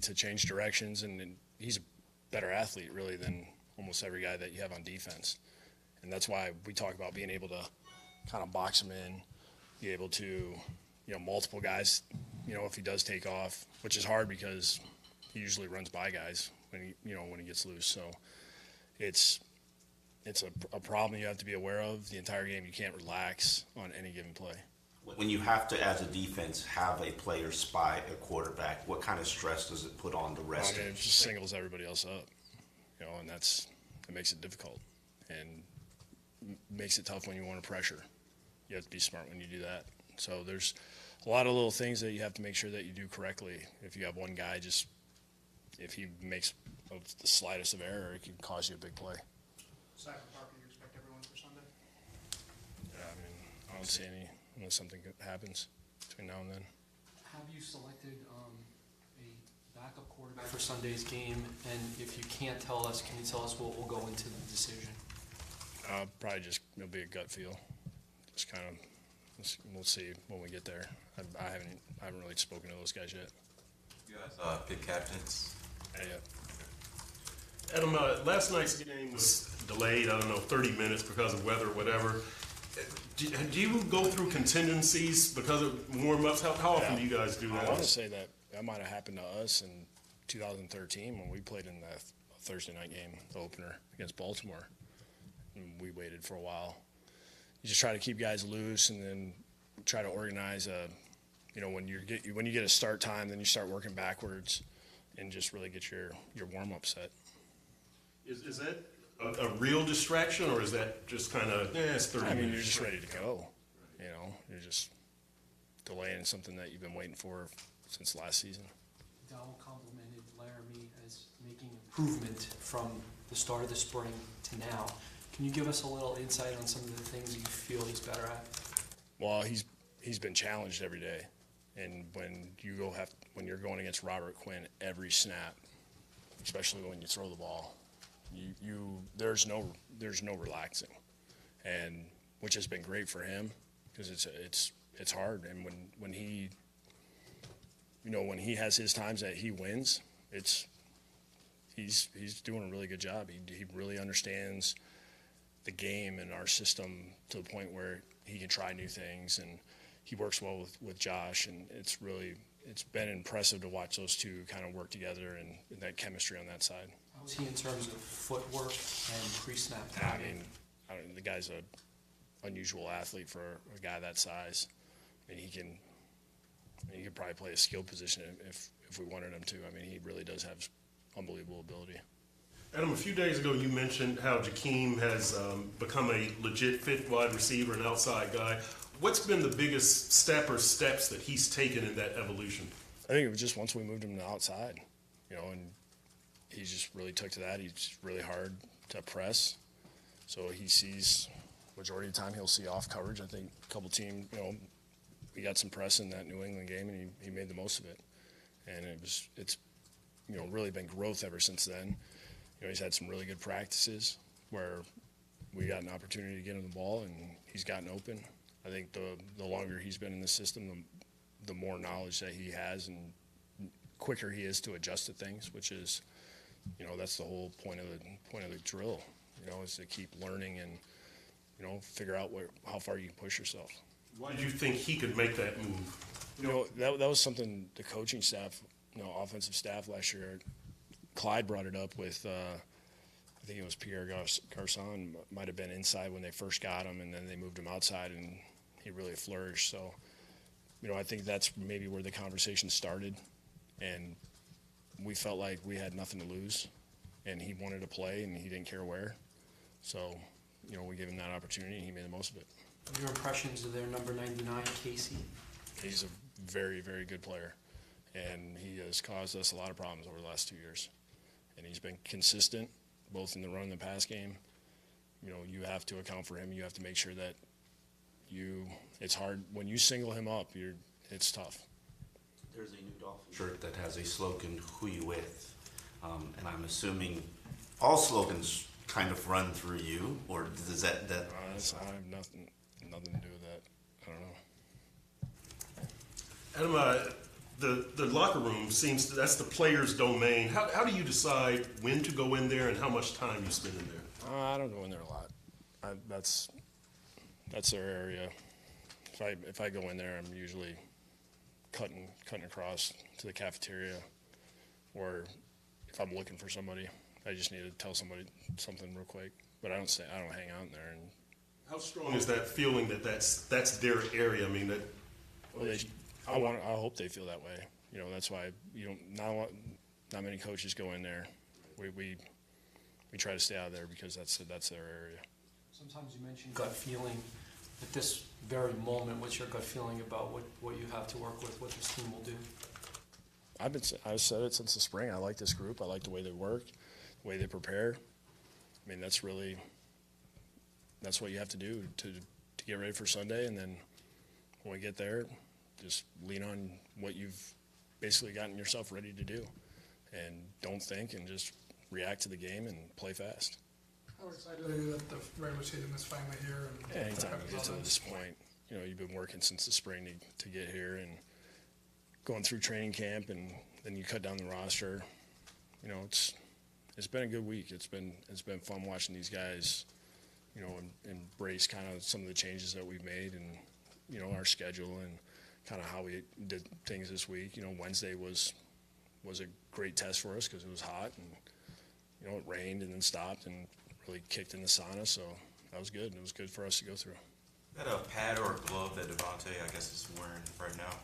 to change directions, and he's a better athlete really than almost every guy that you have on defense. And that's why we talk about being able to kind of box him in, be able to, multiple guys, if he does take off, which is hard because he usually runs by guys when he gets loose. So it's a problem you have to be aware of the entire game. You can't relax on any given play. When you have to, as a defense, have a player spy a quarterback, what kind of stress does it put on the rest? It just singles everybody else up, and it makes it difficult and makes it tough when you want to pressure. You have to be smart when you do that. So there's a lot of little things that you have to make sure that you do correctly. If you have one guy, if he makes the slightest of error, it can cause you a big play. Cyber Parker, you expect everyone for Sunday? Yeah, I don't see any unless something happens between now and then. Have you selected a backup quarterback for Sunday's game? And if you can't tell us, can you tell us what will go into the decision? Probably it'll be a gut feel. Just kind of, we'll see when we get there. I haven't really spoken to those guys yet. You guys pick captains? Yeah. Adam, last night's game was delayed, 30 minutes because of weather or whatever. Do you go through contingencies because of warm-ups? How often do you guys do that? I want to say that might have happened to us in 2013 when we played in the Thursday night game, the opener against Baltimore. And we waited for a while. You just try to keep guys loose and then try to organize when you get a start time, then you start working backwards and just really get your warm-up set. Is that a real distraction, or is that just kind of, it's 30 minutes? You're just ready to go. You're just delaying something that you've been waiting for since last season. Dowell complimented Laramie as making improvement from the start of the spring to now. Can you give us a little insight on some of the things you feel he's better at? Well, he's been challenged every day, and when you're going against Robert Quinn every snap, especially when you throw the ball, there's no relaxing, and which has been great for him because it's hard. And when he has his times that he wins, he's doing a really good job. He really understands the game and our system to the point where he can try new things, and he works well with Josh, and it's been impressive to watch those two kind of work together and that chemistry on that side. How's he in terms of footwork and pre-snap timing? The guy's an unusual athlete for a guy that size. He can probably play a skill position if we wanted him to. He really does have unbelievable ability. Adam, a few days ago you mentioned how Jakeem has become a legit fifth wide receiver, an outside guy. What's been the biggest step or steps that he's taken in that evolution? I think it was just once we moved him to outside, and he just really took to that. He's really hard to press. So he sees, majority of the time he'll see off coverage. I think a couple teams, we got some press in that New England game, and he made the most of it. And it's really been growth ever since then. He's had some really good practices where we got an opportunity to get him the ball, and he's gotten open. I think the longer he's been in the system, the more knowledge that he has and quicker he is to adjust to things, which is, that's the whole point of the drill, is to keep learning and, figure out how far you can push yourself. Why did you think he could make that move? That was something the coaching staff, offensive staff last year, Clyde brought it up with, I think it was Pierre Garcon, might have been inside when they first got him, and then they moved him outside, and he really flourished. So, I think that's maybe where the conversation started, and we felt like we had nothing to lose, and he wanted to play, and he didn't care where. So, we gave him that opportunity, and he made the most of it. Your impressions of their number 99, Casey? He's a very, very good player, and he has caused us a lot of problems over the last 2 years. And he's been consistent, both in the run and the pass game. You have to account for him. You have to make sure that it's hard. When you single him up, it's tough. There's a new Dolphins shirt that has a slogan, "Who you with?" And I'm assuming all slogans kind of run through you, or does that? I have nothing to do with that. I don't know. Adam, The locker room seems that's the player's domain. How do you decide when to go in there and how much time you spend in there? I don't go in there a lot. That's their area. If I go in there, I'm usually cutting across to the cafeteria, or if I'm looking for somebody, I just need to tell somebody something real quick. But I don't hang out in there. And How strong is that feeling that that's their area? I mean, that. well, I hope they feel that way. You know, that's why not many coaches go in there. We try to stay out of there because that's their area. Sometimes you mentioned gut feeling. At this very moment, what's your gut feeling about what you have to work with, what this team will do? I've said it since the spring. I like this group. I like the way they work, the way they prepare. I mean, that's what you have to do to get ready for Sunday. And then when we get there, just lean on what you've basically gotten yourself ready to do, and don't think and just react to the game and play fast. How excited are you that the regular season is finally here? And Anytime you get to this point, you know, you've been working since the spring to get here and going through training camp, and then you cut down the roster. You know, it's been a good week. It's been fun watching these guys, you know, embrace kind of some of the changes that we've made, and you know, our schedule and kind of how we did things this week. You know, Wednesday was a great test for us because it was hot, and you know, it rained and then stopped and really kicked in the sauna, so that was good. It was good for us to go through. Is that a pad or a glove that Devontae, I guess, is wearing right now?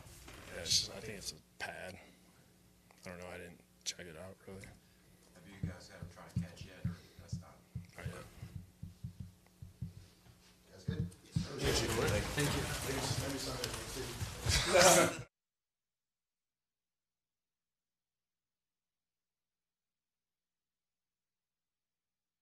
Yeah, I think it's a pad. I don't know. I didn't check it out, really. Have you guys had him try to catch yet, or that's not? Not yet. That's good. Thank you. maybe Sunday.